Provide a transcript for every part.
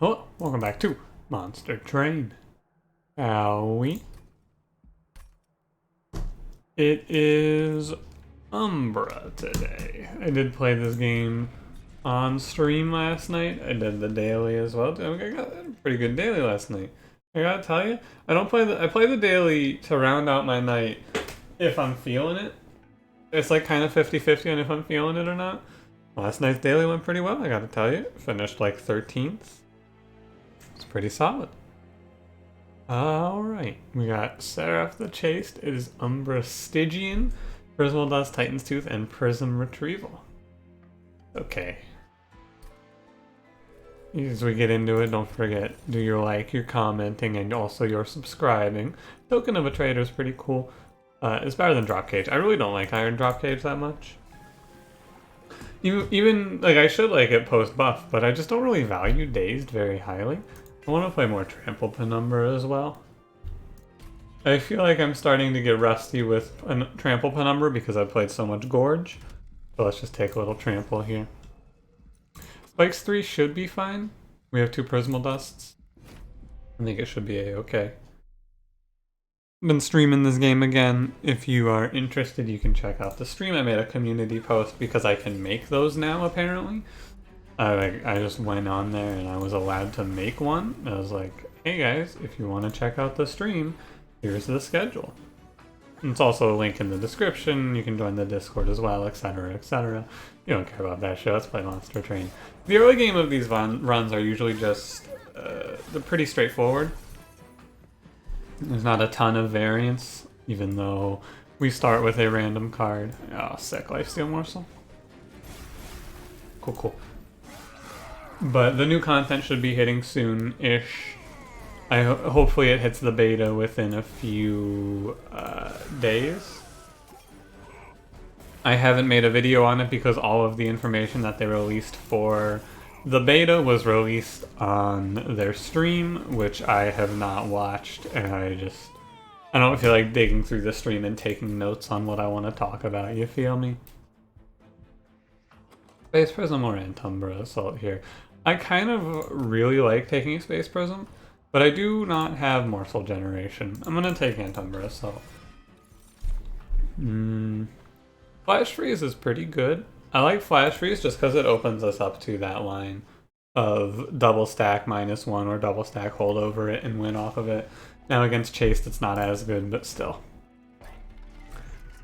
Hello, welcome back to Monster Train. Shall we? It is Umbra today. I did play this game on stream last night. I did the daily as well. I got a pretty good daily last night. I gotta tell you, I play the daily to round out my night if I'm feeling it. It's like kind of 50-50 on if I'm feeling it or not. Last night's daily went pretty well, I gotta tell you. Finished like 13th. It's pretty solid. Alright, we got Seraph the Chaste. It is Umbra Stygian, Prismal Dust, Titan's Tooth, and Prism Retrieval. Okay. As we get into it, don't forget, do your like, your commenting, and also your subscribing. Token of a Trader is pretty cool. It's better than Drop Cage. I really don't like Iron Drop Cage that much. Even like, I should like it post buff, but I just don't really value Dazed very highly. I want to play more Trample Penumbra as well. I feel like I'm starting to get rusty with Trample Penumbra because I've played so much Gorge. So let's just take a little Trample here. Spikes 3 should be fine. We have 2 Prismal Dusts. I think it should be a-okay. Been streaming this game again. If you are interested, you can check out the stream. I made a community post because I can make those now, apparently. I just went on there and I was allowed to make one. I was like, hey guys, if you want to check out the stream, here's the schedule. And it's also a link in the description. You can join the Discord as well, etc, etc. You don't care about that shit. Let's play Monster Train. The early game of these runs are usually just they're pretty straightforward. There's not a ton of variance, even though we start with a random card. Oh, sick. Lifesteal Morsel. Cool, cool. But the new content should be hitting soon-ish. Hopefully it hits the beta within a few days. I haven't made a video on it because all of the information that they released for the beta was released on their stream, which I have not watched, and I don't feel like digging through the stream and taking notes on what I want to talk about, you feel me? Space Prism or Umbra Assault here. I kind of really like taking a Space Prism, but I do not have Morsel Generation. I'm gonna take Umbra Assault. Flash Freeze is pretty good. I like Flash Freeze just because it opens us up to that line of double stack -1 or double stack hold over it and win off of it. Now against Chaste it's not as good, but still.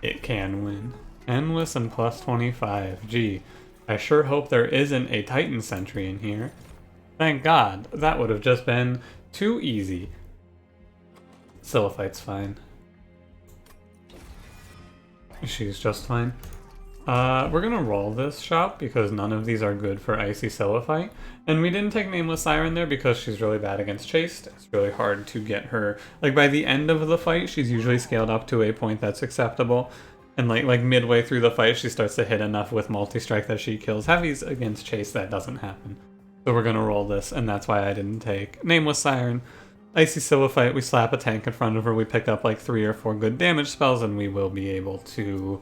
It can win. Endless and plus 25. Gee, I sure hope there isn't a Titan Sentry in here. Thank God, that would have just been too easy. Silliphite's fine. She's just fine. We're gonna roll this shop because none of these are good for Icy Silliphite. And we didn't take Nameless Siren there because she's really bad against Chaste. It's really hard to get her. Like, by the end of the fight, she's usually scaled up to a point that's acceptable. And like midway through the fight, she starts to hit enough with multi-strike that she kills heavies. Against Chaste, that doesn't happen. So we're gonna roll this, and that's why I didn't take Nameless Siren. Icy Silliphite, we slap a tank in front of her, we pick up like 3 or 4 good damage spells, and we will be able to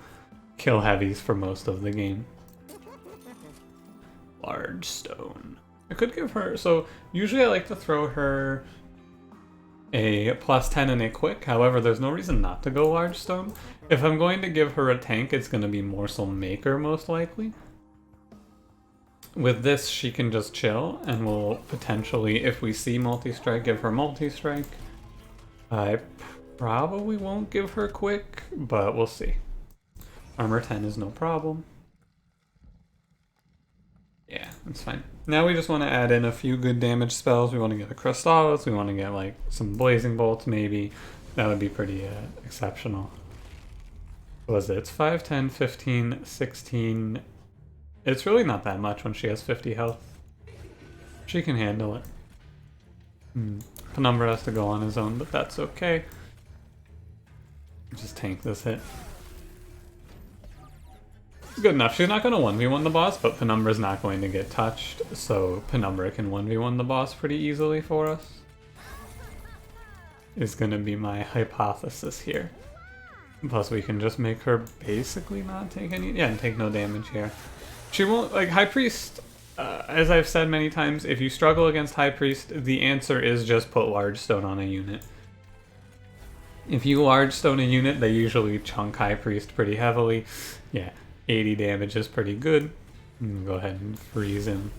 kill heavies for most of the game. Large Stone. I could give her, so usually I like to throw her a plus 10 and a quick, however there's no reason not to go Large Stone. If I'm going to give her a tank, it's going to be Morsel Maker most likely. With this, she can just chill, and we'll potentially, if we see multi-strike, give her multi-strike. I probably won't give her quick, but we'll see. Armor 10 is no problem. Yeah, that's fine. Now we just want to add in a few good damage spells. We want to get a Crystalis, we want to get like some Blazing Bolts maybe. That would be pretty exceptional. What was it? It's 5, 10, 15, 16... It's really not that much when she has 50 health. She can handle it. Penumbra has to go on his own, but that's okay. Just tank this hit. Good enough. She's not going to 1v1 the boss, but Penumbra's not going to get touched, so Penumbra can 1v1 the boss pretty easily for us. Is going to be my hypothesis here. Plus we can just make her basically not take any... Yeah, and take no damage here. She won't... Like, High Priest as I've said many times, if you struggle against High Priest, the answer is just put Large Stone on a unit. If you Large Stone a unit, they usually chunk High Priest pretty heavily. Yeah, 80 damage is pretty good. Go ahead and freeze him.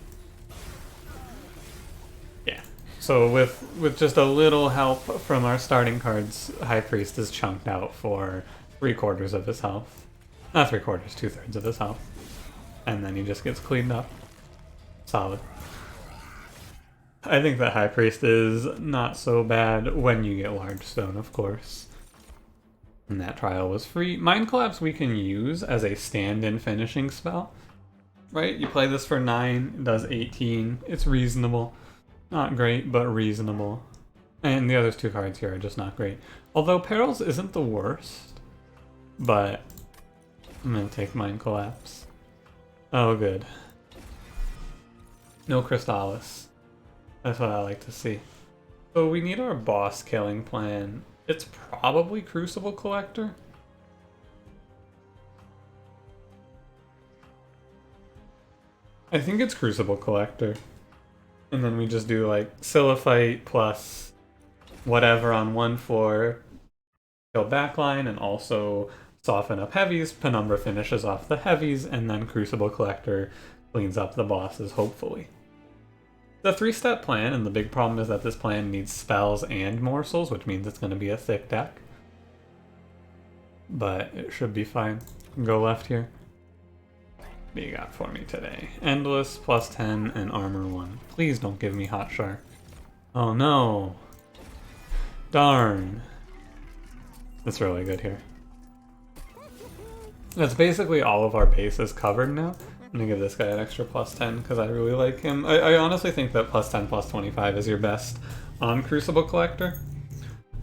Yeah, so with just a little help from our starting cards, High Priest is chunked out for 3/4 of his health. Not 3/4, 2/3 of his health. And then he just gets cleaned up. Solid. I think that High Priest is not so bad when you get Large Stone, of course. And that trial was free. Mind Collapse we can use as a stand-in finishing spell. Right? You play this for 9, it does 18. It's reasonable. Not great, but reasonable. And the other 2 cards here are just not great. Although Perils isn't the worst. But I'm gonna take Mind Collapse. Oh, good. No Crystalis. That's what I like to see. So we need our boss killing plan. It's probably Crucible Collector. I think it's Crucible Collector. And then we just do like Siliphyte plus whatever on 1/4, kill backline, and also soften up heavies. Penumbra finishes off the heavies, and then Crucible Collector cleans up the bosses, hopefully. The 3-step plan, and the big problem is that this plan needs spells and morsels, which means it's going to be a thick deck. But it should be fine. Go left here. What do you got for me today? Endless, +10, and armor 1. Please don't give me Hot Shark. Oh no. Darn. That's really good here. That's basically all of our bases covered now. I'm gonna give this guy an extra +10 because I really like him. I honestly think that +10, +25 is your best on Crucible Collector.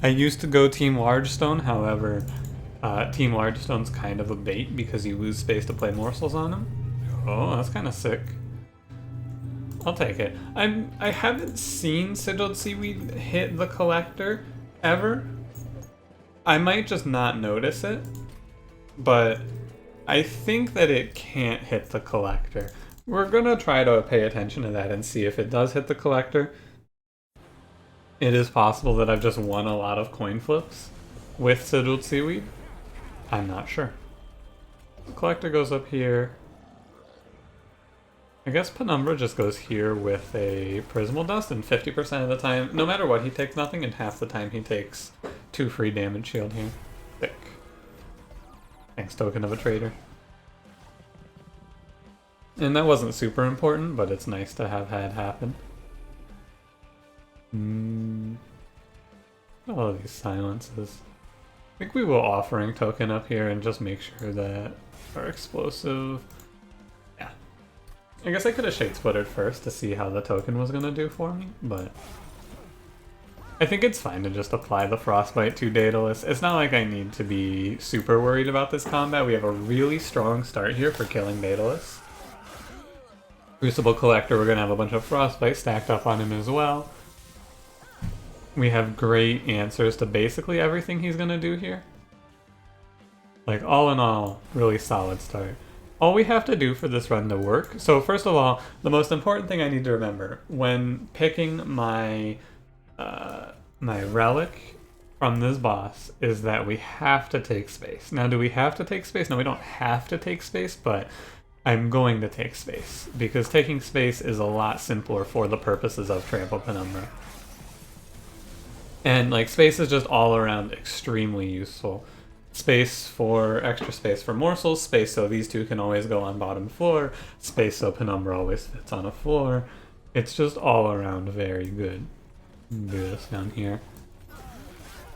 I used to go Team Large Stone, however, Team Large Stone's kind of a bait because you lose space to play morsels on him. Oh, that's kind of sick. I'll take it. I haven't seen Sigiled Seaweed hit the Collector ever. I might just not notice it, but I think that it can't hit the Collector. We're gonna try to pay attention to that and see if it does hit the Collector. It is possible that I've just won a lot of coin flips with Sigiled Seaweed. I'm not sure. The Collector goes up here. I guess Penumbra just goes here with a Prismal Dust, and 50% of the time, no matter what, he takes nothing, and half the time he takes 2 free damage shield here. Thick. Thanks, Token of a Traitor. And that wasn't super important, but it's nice to have had happen. All of these silences. I think we will Offering Token up here and just make sure that our explosive... Yeah. I guess I could have Shade Splittered first to see how the token was going to do for me, but... I think it's fine to just apply the Frostbite to Daedalus. It's not like I need to be super worried about this combat. We have a really strong start here for killing Daedalus. Crucible Collector, we're going to have a bunch of Frostbite stacked up on him as well. We have great answers to basically everything he's going to do here. Like, all in all, really solid start. All we have to do for this run to work... So first of all, the most important thing I need to remember when picking my relic from this boss is that we have to take space. Now, do we have to take space? No, we don't have to take space, but I'm going to take space because taking space is a lot simpler for the purposes of Trample Penumbra. And like space is just all around extremely useful. Space for extra space for morsels, space so these two can always go on bottom floor, space so Penumbra always fits on a floor. It's just all around very good. Do this down here.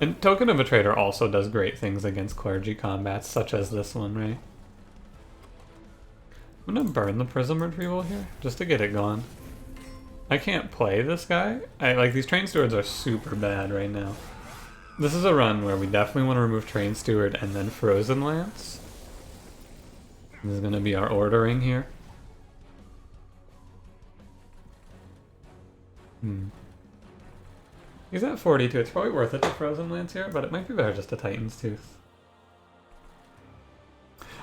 And Token of a Traitor also does great things against clergy combats, such as this one, right? I'm gonna burn the Prism Retrieval here, just to get it gone. I can't play this guy. Like, these Train Stewards are super bad right now. This is a run where we definitely want to remove Train Steward and then Frozen Lance. This is gonna be our ordering here. He's at 42. It's probably worth it to Frozen Lance here, but it might be better just to Titan's Tooth.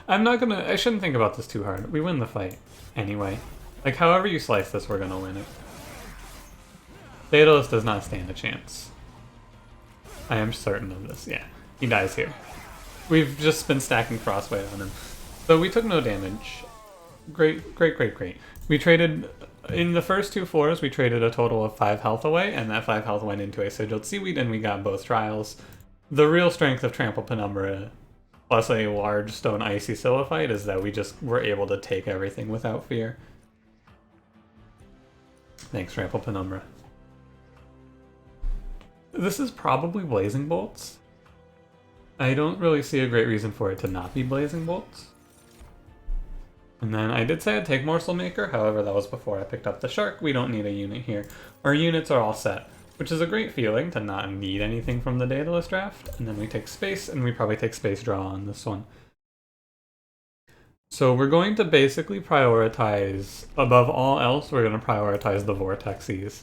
I shouldn't think about this too hard. We win the fight anyway. Like, however you slice this, we're gonna win it. Daedalus does not stand a chance. I am certain of this, yeah. He dies here. We've just been stacking Frostbite on him. So we took no damage. Great, great, great, great. We traded, in the first 2 floors, we traded a total of 5 health away, and that 5 health went into a Sigiled Seaweed, and we got both trials. The real strength of Trample Penumbra, plus a large stone icy Siliphyte, is that we just were able to take everything without fear. Thanks, Trample Penumbra. This is probably Blazing Bolts. I don't really see a great reason for it to not be Blazing Bolts. And then I did say I'd take Morsel Maker, however that was before I picked up the Shark. We don't need a unit here. Our units are all set, which is a great feeling to not need anything from the Daedalus draft. And then we take Space, and we probably take Space Draw on this one. So we're going to basically prioritize, above all else, we're going to prioritize the Vortexes.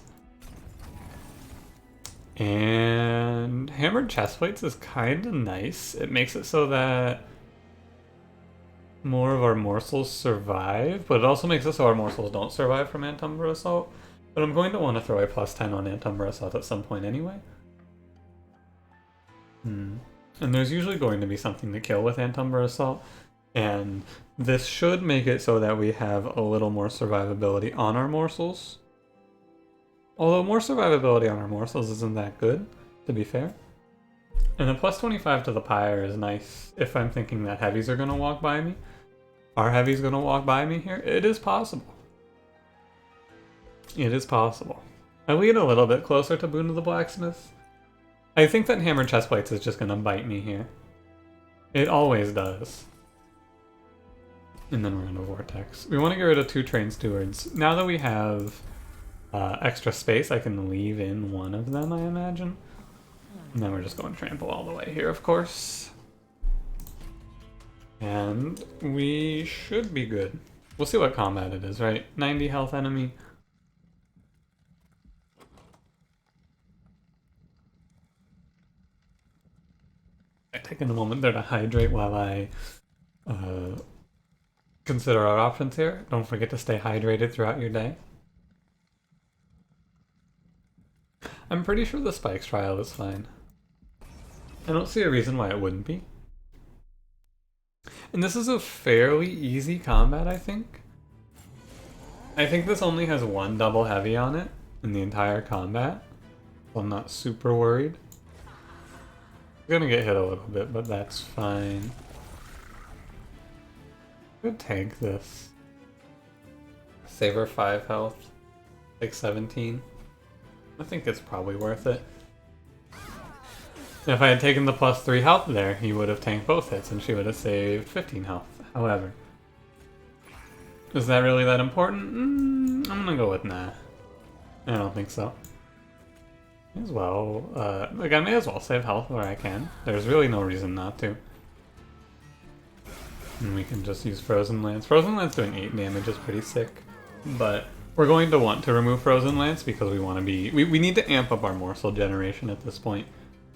And Hammered Chestplates is kind of nice. It makes it so that more of our morsels survive, but it also makes it so our morsels don't survive from Antumbra Assault. But I'm going to want to throw a +10 on Antumbra Assault at some point anyway. And there's usually going to be something to kill with Antumbra Assault, and this should make it so that we have a little more survivability on our morsels. Although more survivability on our morsels isn't that good, to be fair. And a +25 to the Pyre is nice if I'm thinking that heavies are going to walk by me. Are heavies going to walk by me here? It is possible. It is possible. I lean a little bit closer to Boon of the Blacksmith. I think that Hammered Chestplates is just going to bite me here. It always does. And then we're going to Vortex. We want to get rid of 2 Train Stewards. Now that we have extra space, I can leave in one of them, I imagine. And then we're just going Trample all the way here, of course. And we should be good. We'll see what combat it is, right? 90 health enemy. I'm taking a moment there to hydrate while I consider our options here. Don't forget to stay hydrated throughout your day. I'm pretty sure the Spikes trial is fine. I don't see a reason why it wouldn't be. And this is a fairly easy combat, I think. I think this only has 1 double heavy on it in the entire combat, so I'm not super worried. I'm gonna get hit a little bit, but that's fine. I'm gonna tank this. Save her 5 health, like 17. I think it's probably worth it. If I had taken the +3 health there, he would have tanked both hits and she would have saved 15 health. However, is that really that important? I'm gonna go with nah. I don't think so. May as well, like I may as well save health where I can. There's really no reason not to. And we can just use Frozen Lance. Frozen Lance doing 8 damage is pretty sick, but we're going to want to remove Frozen Lance because we want to be... We need to amp up our morsel generation at this point.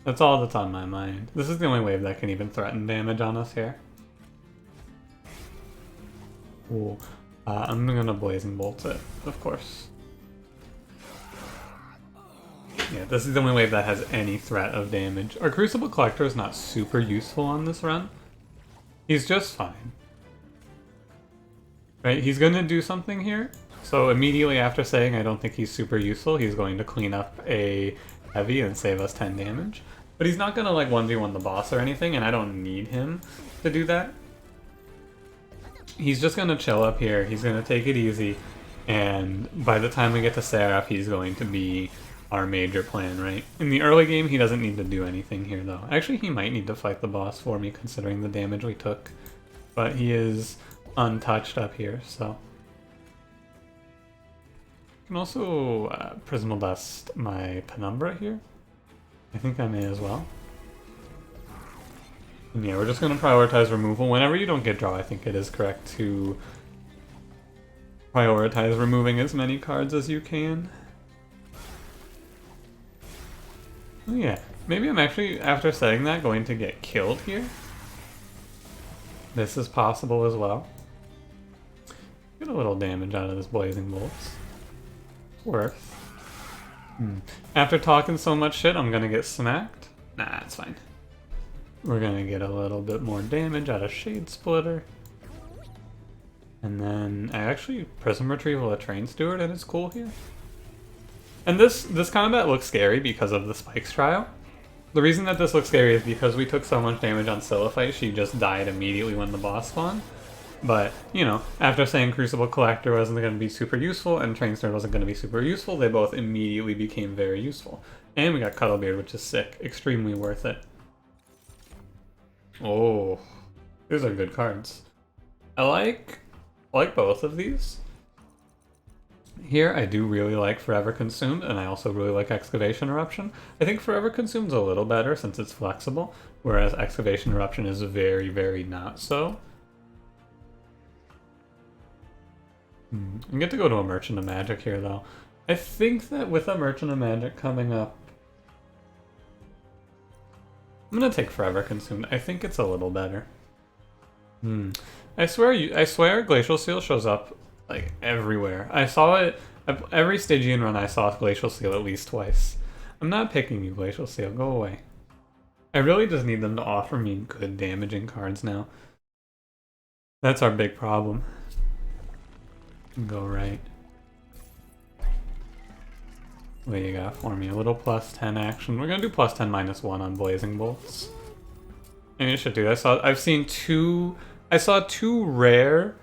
That's all that's on my mind. This is the only wave that can even threaten damage on us here. Ooh. I'm gonna Blazing Bolt it, of course. Yeah, this is the only wave that has any threat of damage. Our Crucible Collector is not super useful on this run. He's just fine. Right, he's gonna do something here. So immediately after saying I don't think he's super useful, he's going to clean up a heavy and save us 10 damage. But he's not gonna like 1v1 the boss or anything, and I don't need him to do that. He's just gonna chill up here, he's gonna take it easy, and by the time we get to Seraph, he's going to be our major plan, right? In the early game, he doesn't need to do anything here though. Actually, he might need to fight the boss for me considering the damage we took. But he is untouched up here, so... I can also Prismal Dust my Penumbra here. I think I may as well. And yeah, we're just going to prioritize removal. Whenever you don't get draw, I think it is correct to prioritize removing as many cards as you can. Oh yeah, maybe I'm actually, after saying that, going to get killed here. This is possible as well. Get a little damage out of this blazing bolts. Worth. After talking so much shit, I'm gonna get smacked. Nah, it's fine. We're gonna get a little bit more damage out of Shade Splitter. And then I actually Prism Retrieval a Train Steward and it's cool here. And this combat looks scary because of the Spikes trial. The reason that this looks scary is because we took so much damage on Silliphite, she just died immediately when the boss spawned. But, you know, after saying Crucible Collector wasn't going to be super useful and Train Steward wasn't going to be super useful, they both immediately became very useful. And we got Cuddlebeard, which is sick. Extremely worth it. Oh, these are good cards. I like both of these. Here, I do really like Forever Consumed, and I also really like Excavation Eruption. I think Forever Consumed is a little better since it's flexible, whereas Excavation Eruption is very, very not so. I get to go to a Merchant of Magic here, though. I think that with a Merchant of Magic coming up, I'm gonna take Forever Consumed. I think it's a little better. I swear Glacial Seal shows up like everywhere. I saw it every Stygian run. I saw Glacial Seal at least twice. I'm not picking you, Glacial Seal. Go away. I really just need them to offer me good damaging cards now. That's our big problem. Go right. What do you got for me? A little plus 10 action. We're gonna do plus 10 minus 1 on Blazing Bolts. And you should do that. I saw two rare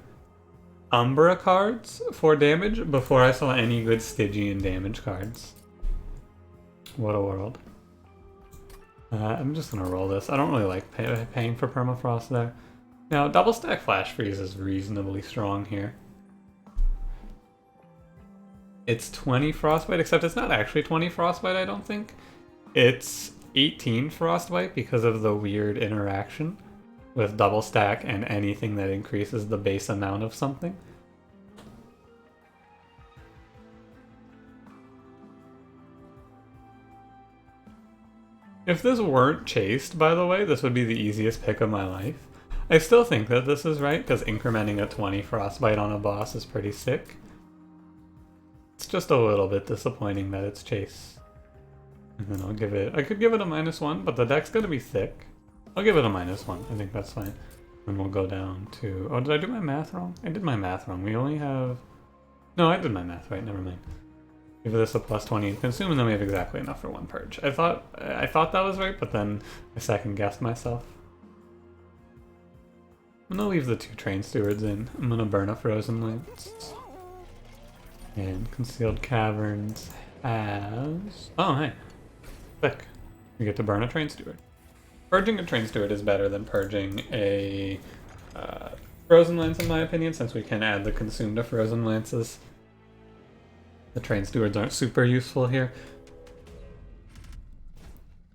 Umbra cards for damage before I saw any good Stygian damage cards. What a world. I'm just gonna roll this. I don't really like paying for permafrost there. Now, double stack Flash Freeze is reasonably strong here. It's 20 Frostbite, except it's not actually 20 Frostbite, I don't think. It's 18 Frostbite because of the weird interaction with double stack and anything that increases the base amount of something. If this weren't chased, by the way, this would be the easiest pick of my life. I still think that this is right, because incrementing a 20 Frostbite on a boss is pretty sick. It's just a little bit disappointing that it's chase. And then I could give it a -1, but the deck's gonna be thick. I'll give it a -1, I think that's fine. And we'll go down to, oh, did I do my math wrong? I did my math wrong. We only have, no, I did my math right, never mind. Give this a plus 20 and consume, and then we have exactly enough for one purge. I thought that was right, but then I second guessed myself. I'm gonna leave the 2 Train Stewards in. I'm gonna burn a Frozen Lance. And Concealed Caverns has... oh, hey. Thick. You get to burn a Train Steward. Purging a Train Steward is better than purging a Frozen Lance, in my opinion, since we can add the Consume to Frozen Lances. The Train Stewards aren't super useful here.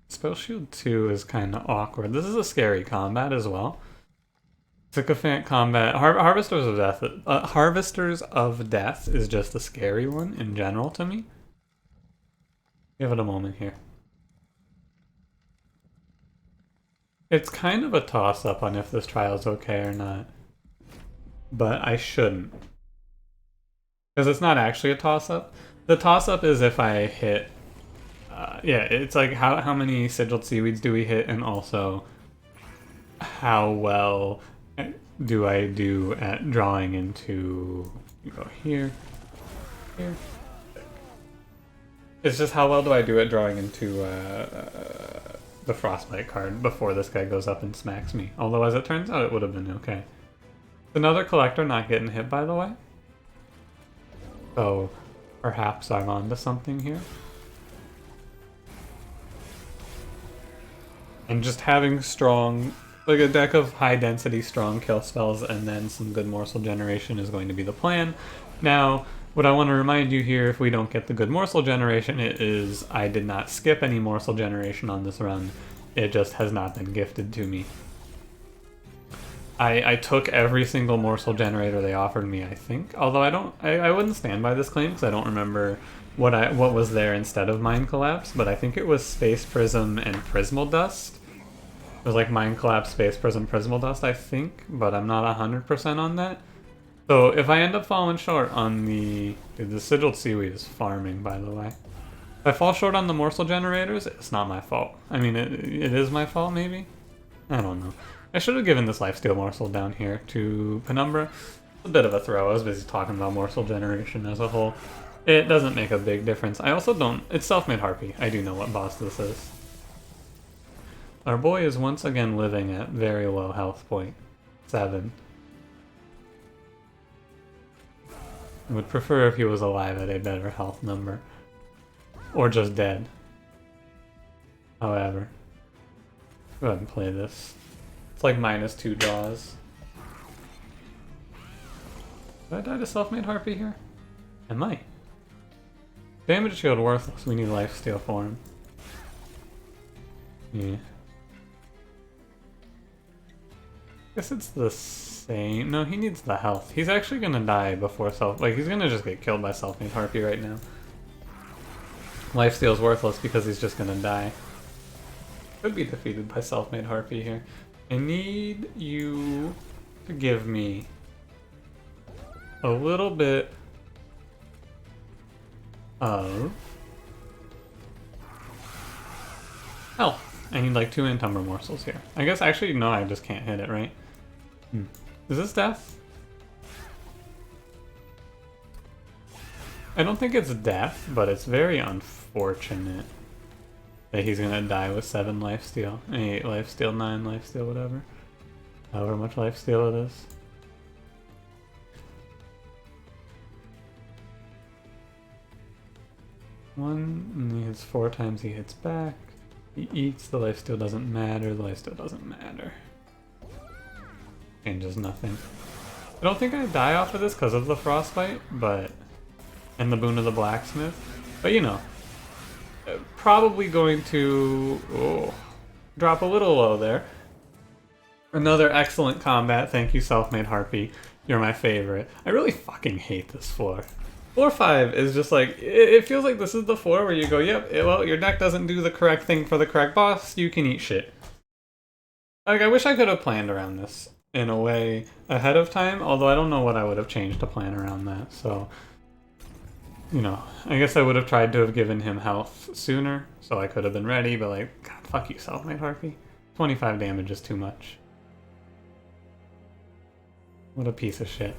Spell Shield 2 is kind of awkward. This is a scary combat as well. Sycophant combat, Harvesters of Death. Harvesters of Death is just a scary one in general to me. Give it a moment here. It's kind of a toss-up on if this trial is okay or not, but I shouldn't, because it's not actually a toss-up. The toss-up is if I hit. Yeah, it's like how many Sigiled Seaweeds do we hit, and also how well do I do at drawing into, you go here, here. It's just how well do I do at drawing into the Frostbite card before this guy goes up and smacks me. Although as it turns out it would have been okay. Another Collector not getting hit, by the way. So perhaps I'm onto something here. And just having strong, like a deck of high density strong kill spells and then some good morsel generation is going to be the plan. Now, what I want to remind you here, if we don't get the good morsel generation, it is I did not skip any morsel generation on this run. It just has not been gifted to me. I took every single morsel generator they offered me, I think. Although I wouldn't stand by this claim because I don't remember what was there instead of Mind Collapse, but I think it was Space Prism and Prismal Dust. It was like Mind Collapse, Space Prism, Prismal Dust, I think, but I'm not 100% on that. So if I end up falling short on the sigilled seaweed is farming, by the way. If I fall short on the morsel generators, it's not my fault. I mean, it is my fault, maybe? I don't know. I should have given this lifesteal morsel down here to Penumbra. A bit of a throw. I was busy talking about morsel generation as a whole. It doesn't make a big difference. I also don't... It's self-made harpy. I do know what boss this is. Our boy is once again living at very low health point. 7. I would prefer if he was alive at a better health number. Or just dead. However. Go ahead and play this. It's like -2 draws. Did I die to self-made harpy here? I might. Damage shield worthless. We need lifesteal for him. Yeah. Guess it's the same. No, he needs the health. He's actually gonna die before he's gonna just get killed by self-made harpy right now. Lifesteal's worthless because he's just gonna die. Could be defeated by self-made harpy here. I need you to give me a little bit of health. I need like 2 Umbra morsels here. I guess actually no, I just can't hit it, right? Is this death? I don't think it's death, but it's very unfortunate that he's gonna die with 7 lifesteal. 8 lifesteal, 9 lifesteal, whatever. However much lifesteal it is. And he hits 4 times, he hits back. He eats, the lifesteal doesn't matter, the lifesteal doesn't matter. Changes nothing. I don't think I die off of this because of the frostbite, but... and the boon of the blacksmith. But you know, probably going to drop a little low there. Another excellent combat, thank you self-made harpy. You're my favorite. I really fucking hate this floor. Floor 5 is just like, it feels like this is the floor where you go, yep, well, your deck doesn't do the correct thing for the correct boss, you can eat shit. Like, I wish I could have planned around this in a way ahead of time, although I don't know what I would have changed to plan around that, so... you know, I guess I would have tried to have given him health sooner, so I could have been ready, but like, god, fuck you, self-made harpy. 25 damage is too much. What a piece of shit.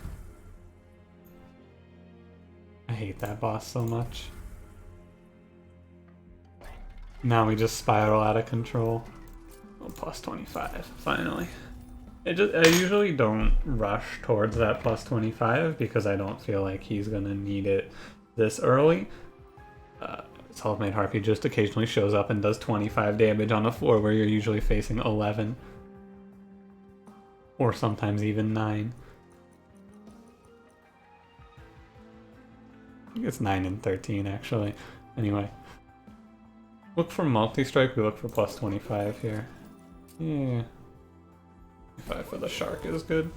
I hate that boss so much. Now we just spiral out of control. Oh, plus 25, finally. I usually don't rush towards that plus 25 because I don't feel like he's gonna need it this early. Self-made harpy just occasionally shows up and does 25 damage on a floor where you're usually facing 11. Or sometimes even 9. I think it's 9 and 13 actually. Anyway. Look for multi-strike, we look for plus 25 here. Yeah. 25 for the shark is good.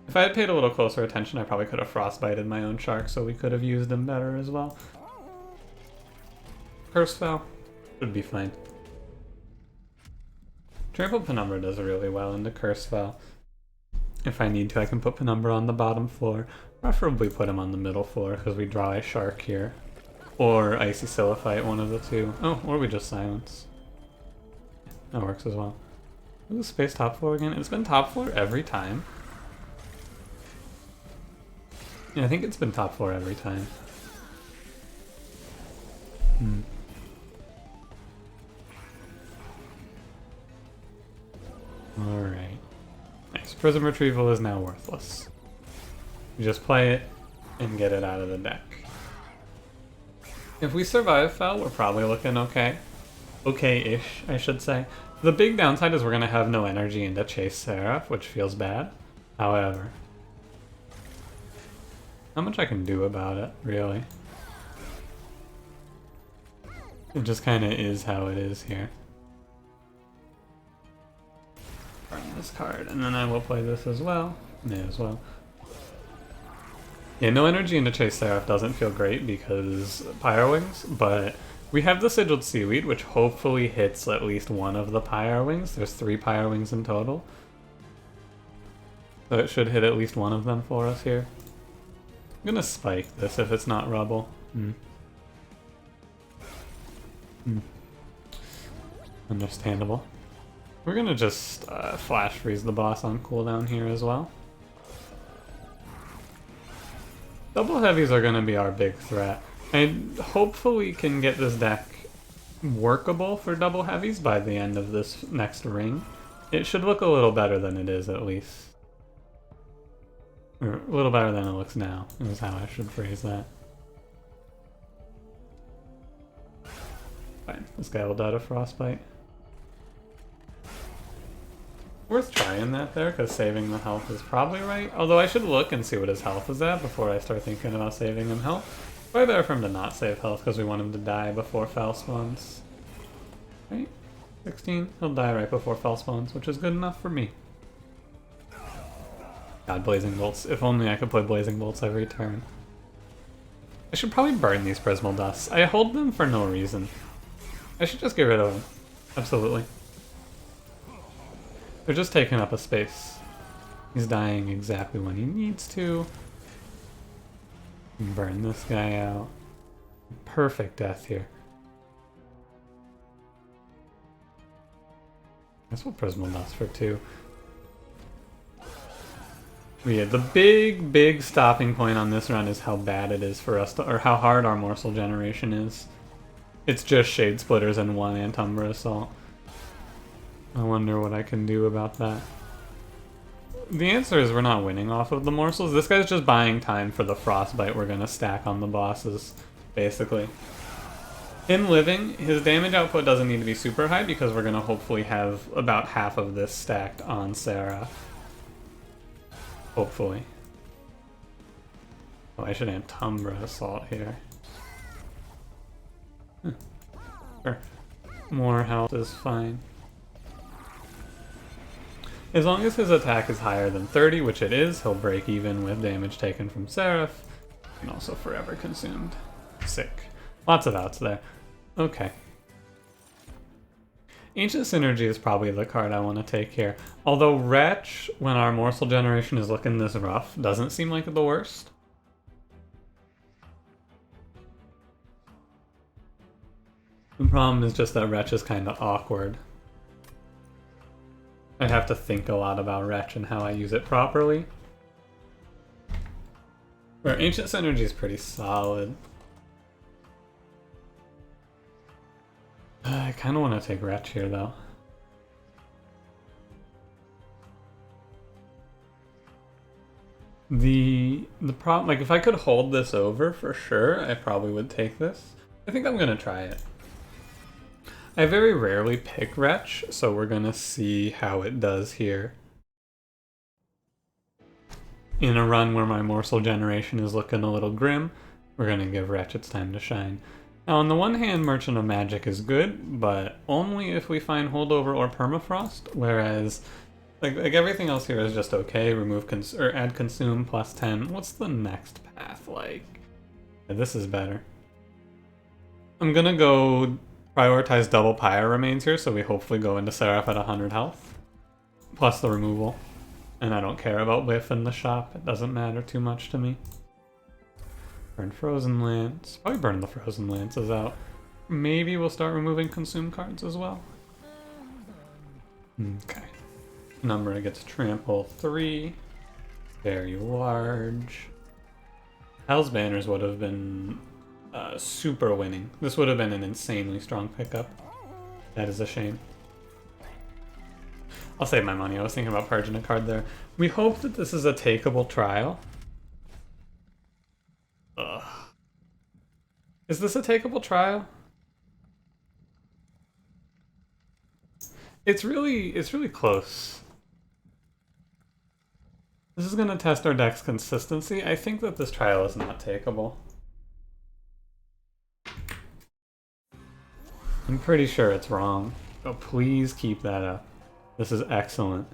If I had paid a little closer attention, I probably could have frostbited my own shark, so we could have used them better as well. Curse Fell. Should be fine. Trampled Penumbra does really well into Curse Fell. If I need to, I can put Penumbra on the bottom floor. Preferably put him on the middle floor, because we draw a shark here. Or Icy Siliphyte, one of the two. Oh, or we just silence. That works as well. Ooh, space top floor again. It's been top floor every time. Yeah, I think it's been top floor every time. Alright. Nice. Prism Retrieval is now worthless. You just play it and get it out of the deck. If we survive Fell, we're probably looking okay. Okay-ish, I should say. The big downside is we're going to have no energy into Chase Seraph, which feels bad. However, not much I can do about it, really. It just kind of is how it is here. Burn this card, and then I will play this as well. May as well. Yeah, no energy into Chase Seraph doesn't feel great because Pyre Wings, but we have the Sigilled Seaweed, which hopefully hits at least one of the Pyre Wings. There's 3 Pyre Wings in total. So it should hit at least one of them for us here. I'm gonna spike this if it's not rubble. Understandable. We're gonna just flash freeze the boss on cooldown here as well. Double heavies are gonna be our big threat. I hopefully can get this deck workable for double heavies by the end of this next ring. It should look a little better than it is, at least. Or a little better than it looks now, is how I should phrase that. Fine, this guy will die to frostbite. Worth trying that there, because saving the health is probably right. Although I should look and see what his health is at before I start thinking about saving him health. Probably better for him to not save health, because we want him to die before Fel spawns. Right? 16? He'll die right before Fel spawns, which is good enough for me. God, Blazing Bolts. If only I could play Blazing Bolts every turn. I should probably burn these Prismal Dusts. I hold them for no reason. I should just get rid of them. Absolutely. They're just taking up a space. He's dying exactly when he needs to. Burn this guy out. Perfect death here. That's what Prismal Dust for 2. Yeah, the big stopping point on this run is how bad it is for us to, or how hard our morsel generation is. It's just Shade Splitters and 1 Umbra Assault. I wonder what I can do about that. The answer is we're not winning off of the morsels. This guy's just buying time for the frostbite we're gonna stack on the bosses, basically. In living, his damage output doesn't need to be super high because we're gonna hopefully have about half of this stacked on Seraph. Hopefully. Oh, I should Umbra Assault here. Sure. More health is fine. As long as his attack is higher than 30, which it is, he'll break even with damage taken from Seraph, and also forever consumed. Sick. Lots of outs there. Okay. Ancient Synergy is probably the card I want to take here. Although Wretch, when our morsel generation is looking this rough, doesn't seem like the worst. The problem is just that Wretch is kind of awkward. I have to think a lot about Wretch and how I use it properly. Where Ancient Synergy is pretty solid. I kind of want to take Wretch here, though. The problem, like, if I could hold this over for sure, I probably would take this. I think I'm gonna try it. I very rarely pick Wretch, so we're gonna see how it does here. In a run where my morsel generation is looking a little grim, we're gonna give Wretch its time to shine. Now, on the one hand, Merchant of Magic is good, but only if we find Holdover or Permafrost, whereas like everything else here is just okay. Remove or add Consume plus 10. What's the next path like? Yeah, this is better. I'm gonna go prioritize double Pyre Remains here, so we hopefully go into Seraph at 100 health. Plus the removal. And I don't care about Whiff in the shop, it doesn't matter too much to me. Burn Frozen Lance. Probably burn the Frozen Lances out. Maybe we'll start removing Consume cards as well. Okay. Umbra gets Trample 3. Very large. Hell's Banners would have been super winning. This would have been an insanely strong pickup. That is a shame. I'll save my money. I was thinking about purging a card there. We hope that this is a takeable trial. Ugh. Is this a takeable trial? It's really close. This is gonna test our deck's consistency. I think that this trial is not takeable. I'm pretty sure it's wrong, but please keep that up. This is excellent.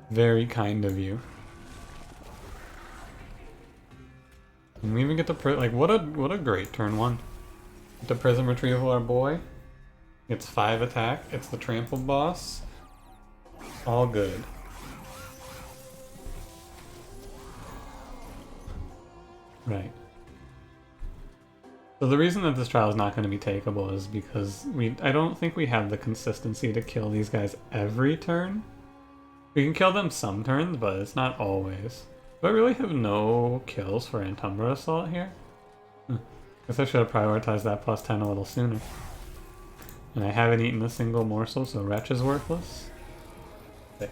Very kind of you. And we even get to like what a great turn 1. Get to Prism Retrieval our boy. It's 5 attack. It's the trampled boss. All good. Right. So the reason that this trial is not going to be takeable is because I don't think we have the consistency to kill these guys every turn. We can kill them some turns, but it's not always. Do I really have no kills for Umbra Assault here? Guess I should have prioritized that plus 10 a little sooner. And I haven't eaten a single morsel, so Wretch is worthless. Sick.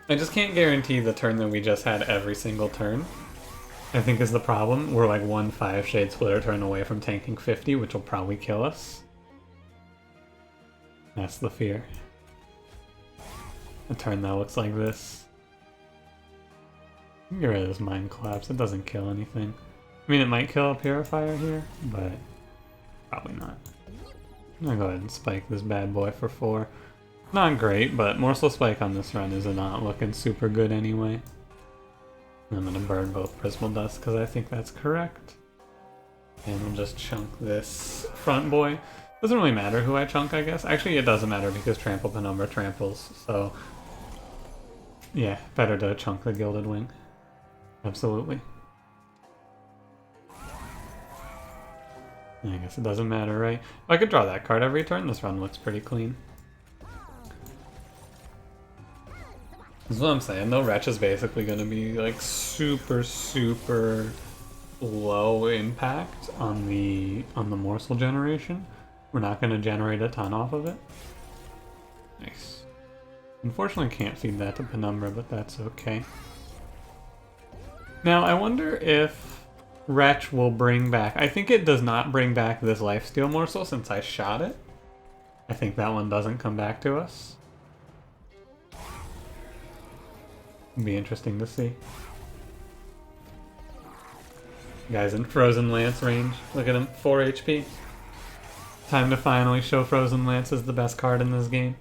I just can't guarantee the turn that we just had every single turn. I think is the problem. We're like 1 5-shade splitter turn away from tanking 50, which will probably kill us. That's the fear. A turn that looks like this. Get rid of this Mind Collapse, it doesn't kill anything. I mean, it might kill a Purifier here, but probably not. I'm gonna go ahead and spike this bad boy for 4. Not great, but Morsel Spike on this run is not looking super good anyway. I'm gonna burn both Prismal Dust because I think that's correct. And we'll just chunk this front boy. Doesn't really matter who I chunk, I guess. Actually, it doesn't matter because Trample Penumbra tramples, so yeah, better to chunk the Gilded Wing. Absolutely. I guess it doesn't matter, right? If I could draw that card every turn, this run looks pretty clean. This is what I'm saying, though. Wretch is basically going to be like super low impact on the morsel generation. We're not going to generate a ton off of it. Nice. Unfortunately, can't feed that to Penumbra, but that's okay. Now, I wonder if Wretch will bring back... I think it does not bring back this Lifesteal morsel since I shot it. I think that one doesn't come back to us. It'd be interesting to see. Guy's in Frozen Lance range. Look at him, 4 HP. Time to finally show Frozen Lance is the best card in this game.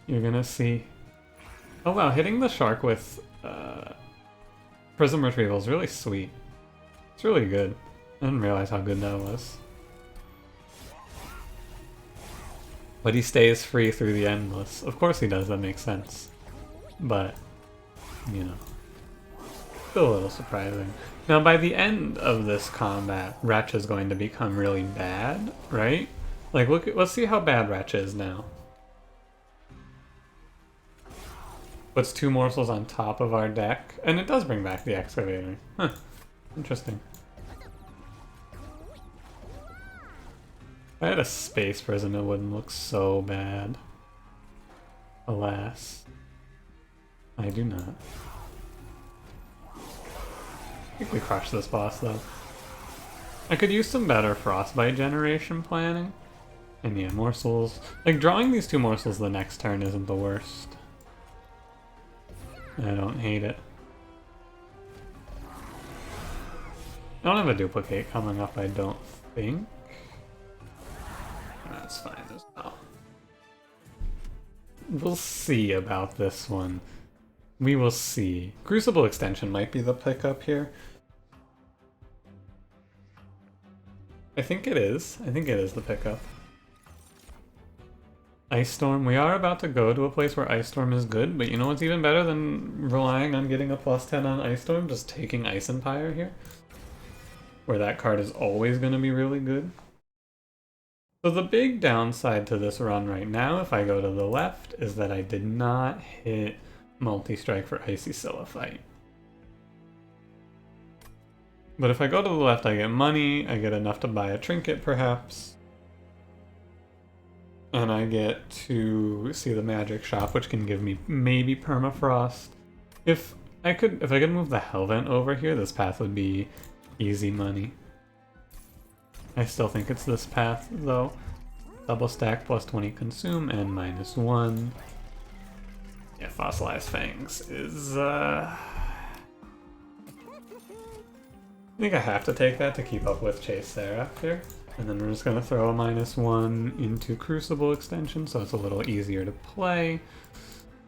You're gonna see. Oh wow, hitting the shark with Prism Retrieval is really sweet. It's really good. I didn't realize how good that was. But he stays free through the Endless. Of course he does, that makes sense. But, you know, still a little surprising. Now by the end of this combat, Wretch is going to become really bad, right? Like, let's see how bad Wretch is now. Puts 2 morsels on top of our deck, and it does bring back the Excavator. Huh, interesting. If I had a Space Prism, it wouldn't look so bad. Alas, I do not. I think we crushed this boss, though. I could use some better Frostbite generation planning. And yeah, morsels. Like, drawing these 2 morsels the next turn isn't the worst. I don't hate it. I don't have a duplicate coming up, I don't think. That's fine as well. We'll see about this one. We will see. Crucible Extension might be the pickup here. I think it is. I think it is the pickup. Ice Storm. We are about to go to a place where Ice Storm is good, but you know what's even better than relying on getting a plus 10 on Ice Storm? Just taking Ice Empire here. Where that card is always going to be really good. So the big downside to this run right now, if I go to the left, is that I did not hit multi-strike for Icy Silliphite. But if I go to the left, I get money, I get enough to buy a trinket perhaps. And I get to see the magic shop, which can give me maybe permafrost. If I could move the Hellvent over here, this path would be easy money. I still think it's this path though. Double stack plus 20 consume and -1. Yeah, Fossilized Fangs is I think I have to take that to keep up with Chase Seraph here. And then we're just going to throw a -1 into Crucible Extension, so it's a little easier to play.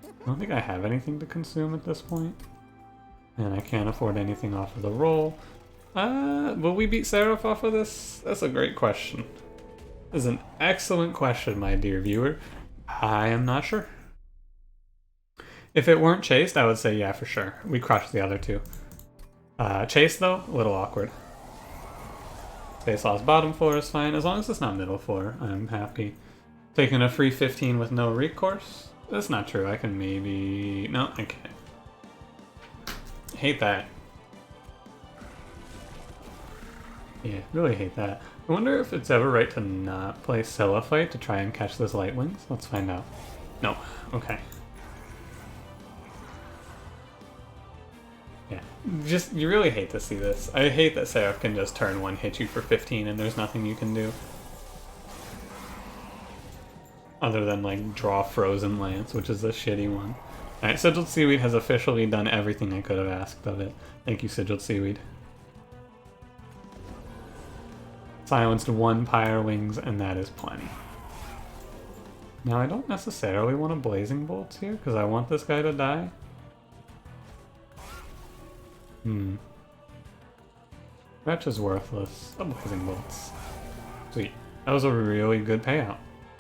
I don't think I have anything to consume at this point. And I can't afford anything off of the roll. Will we beat Seraph off of this? That's a great question. This is an excellent question, my dear viewer. I am not sure. If it weren't chased, I would say yeah, for sure. We crushed the other 2. Chase, though, a little awkward. Space lost bottom floor is fine. As long as it's not middle floor, I'm happy. Taking a free 15 with no recourse? That's not true. I can maybe... No, I can't. Hate that. Yeah, really hate that. I wonder if it's ever right to not play Seraphite to try and catch this Light Wings. Let's find out. No. Okay. Yeah. Just, you really hate to see this. I hate that Seraph can just turn one, hit you for 15, and there's nothing you can do. Other than, like, draw Frozen Lance, which is a shitty one. Alright, Sigiled Seaweed has officially done everything I could have asked of it. Thank you, Sigiled Seaweed. Silenced one Pyre Wings, and that is plenty. Now, I don't necessarily want a Blazing Bolts here, because I want this guy to die. Wretch is worthless. A Blazing Bolts. Sweet. That was a really good payout.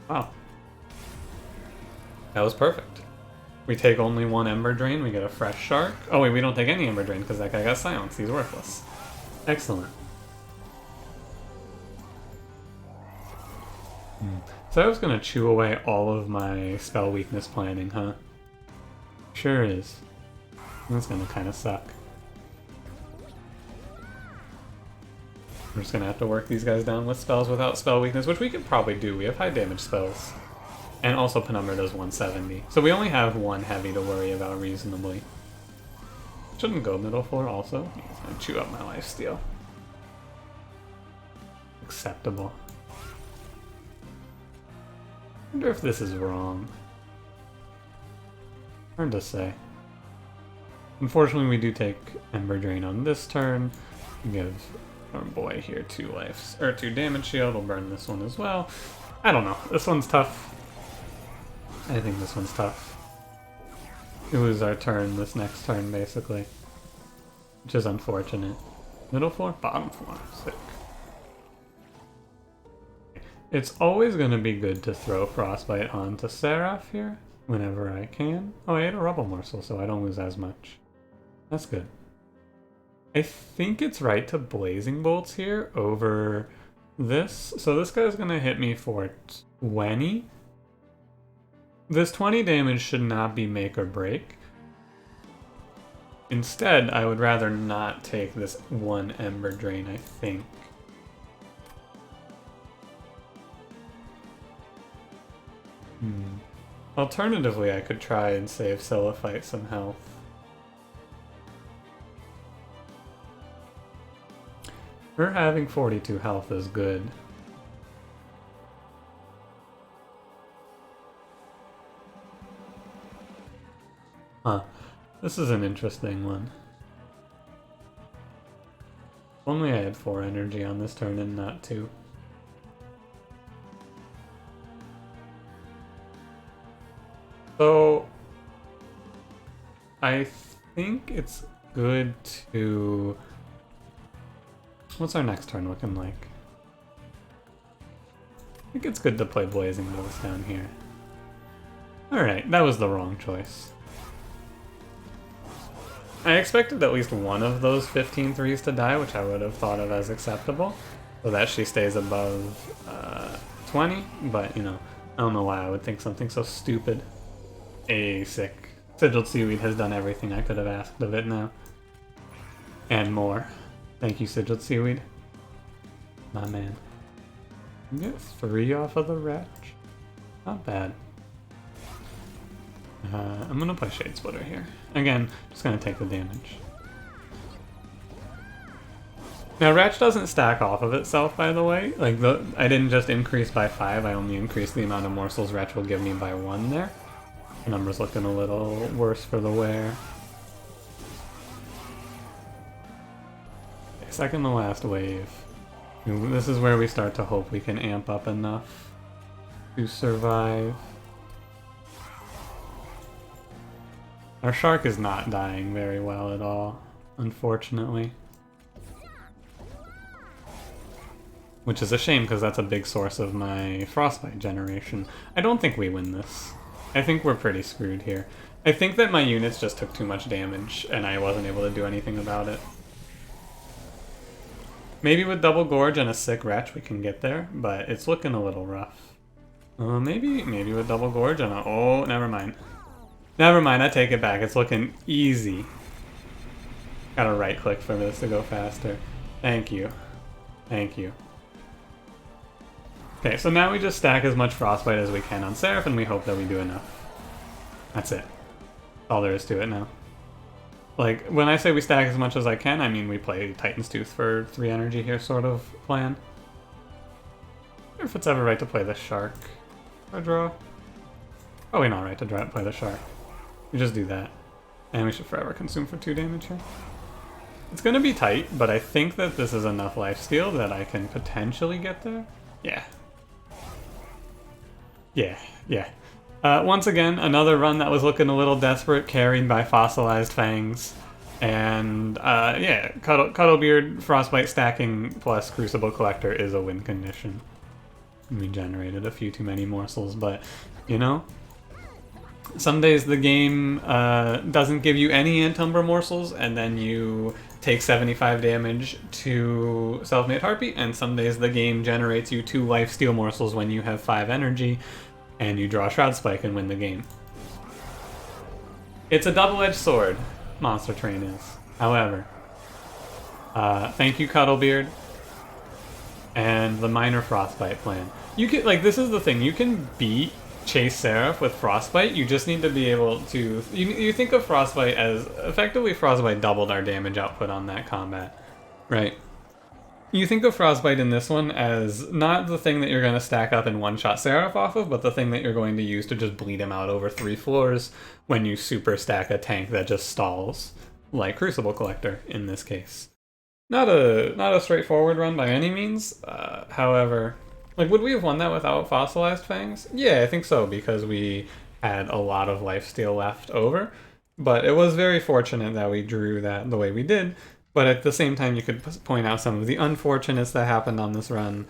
Wow. That was perfect. We take only one Ember Drain, we get a fresh Shark. Oh wait, we don't take any Ember Drain because that guy got silenced. He's worthless. Excellent. So I was gonna chew away all of my spell weakness planning, huh? Sure is. That's gonna kinda suck. We're just gonna have to work these guys down with spells without spell weakness, which we could probably do. We have high damage spells. And also Penumbra does 170. So we only have one heavy to worry about reasonably. Shouldn't go middle floor also. He's gonna chew up my lifesteal. Acceptable. I wonder if this is wrong. Hard to say. Unfortunately, we do take Ember Drain on this turn. Give our boy here 2 lives, or 2 damage shield. We'll burn this one as well. I don't know. This one's tough. I think this one's tough. We lose our turn this next turn, basically. Which is unfortunate. Middle floor? Bottom floor. Sick. It's always going to be good to throw Frostbite onto Seraph here, whenever I can. Oh, I ate a Rubble Morsel, so I don't lose as much. That's good. I think it's right to Blazing Bolts here over this. So this guy's going to hit me for 20. This 20 damage should not be make or break. Instead, I would rather not take this one Ember Drain, I think. Alternatively, I could try and save Seraphite some health. Her having 42 health is good. Huh. This is an interesting one. Only I had 4 energy on this turn and not 2. So I think it's good to... What's our next turn looking like? I think it's good to play Blazing Bolts down here. Alright, that was the wrong choice. I expected at least one of those 15 threes to die, which I would have thought of as acceptable, so that she stays above 20, but, you know, I don't know why I would think something so stupid. Sick. Sigiled Seaweed has done everything I could have asked of it now. And more. Thank you, Sigiled Seaweed. My man. You get 3 off of the Wretch. Not bad. I'm gonna play Shade Splitter here. Again, just gonna take the damage. Now, Wretch doesn't stack off of itself, by the way. Like, I didn't just increase by 5, I only increased the amount of morsels Wretch will give me by 1 there. The number's looking a little worse for the wear. Second to last wave. This is where we start to hope we can amp up enough to survive. Our shark is not dying very well at all, unfortunately. Which is a shame, because that's a big source of my Frostbite generation. I don't think we win this. I think we're pretty screwed here. I think that my units just took too much damage, and I wasn't able to do anything about it. Maybe with Double Gorge and a sick Wretch we can get there, but it's looking a little rough. Maybe with Double Gorge and a... Oh, never mind. Never mind, I take it back. It's looking easy. Gotta right-click for this to go faster. Thank you. Thank you. Okay, so now we just stack as much Frostbite as we can on Seraph, and we hope that we do enough. That's it. That's all there is to it now. Like, when I say we stack as much as I can, I mean we play Titan's Tooth for 3 energy here sort of plan. I wonder if it's ever right to play the Shark or draw. Probably not right to play the Shark. We just do that. And we should forever consume for 2 damage here. It's gonna be tight, but I think that this is enough lifesteal that I can potentially get there. Yeah. Yeah. Once again, another run that was looking a little desperate, carried by Fossilized Fangs. And, yeah, Cuddlebeard, Frostbite stacking plus Crucible Collector is a win condition. We generated a few too many morsels, but, you know, some days the game doesn't give you any Antumbra morsels, and then you take 75 damage to Self-Made Harpy, and some days the game generates you 2 lifesteal morsels when you have 5 energy, and you draw Shroud Spike and win the game. It's a double-edged sword, Monster Train is. However, thank you Cuddlebeard, and the minor Frostbite plan. You can, like, this is the thing, you can beat Chase Seraph with Frostbite, you just need to be able to... You think of Frostbite as... Effectively, Frostbite doubled our damage output on that combat, right? You think of Frostbite in this one as not the thing that you're going to stack up and one-shot Seraph off of, but the thing that you're going to use to just bleed him out over 3 floors when you super stack a tank that just stalls, like Crucible Collector in this case. Not a straightforward run by any means, however... Like, would we have won that without Fossilized Fangs? Yeah, I think so, because we had a lot of lifesteal left over. But it was very fortunate that we drew that the way we did. But at the same time, you could point out some of the unfortunates that happened on this run,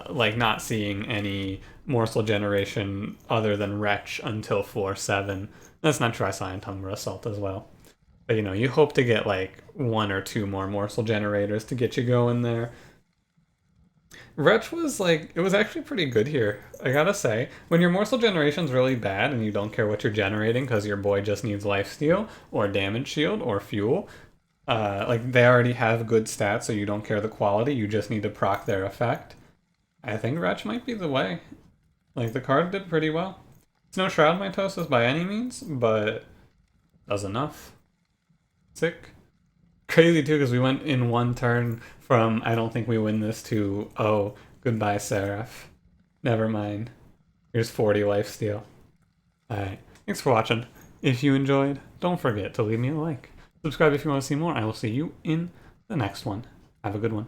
like not seeing any morsel generation other than Wretch until floor 7. That's not true, I saw Antumbra Assault as well. But, you know, you hope to get, like, 1 or 2 more morsel generators to get you going there. Wretch was, like, it was actually pretty good here, I gotta say. When your morsel generation's really bad and you don't care what you're generating because your boy just needs lifesteal or damage shield or fuel, like, they already have good stats, so you don't care the quality, you just need to proc their effect. I think Wretch might be the way. Like, the card did pretty well. It's no Shroud Mitosis by any means, but does enough. Sick. Crazy too, because we went in 1 turn from I don't think we win this to, oh, goodbye Seraph. Never mind. Here's 40 lifesteal. Alright, thanks for watching. If you enjoyed, don't forget to leave me a like. Subscribe if you want to see more. I will see you in the next one. Have a good one.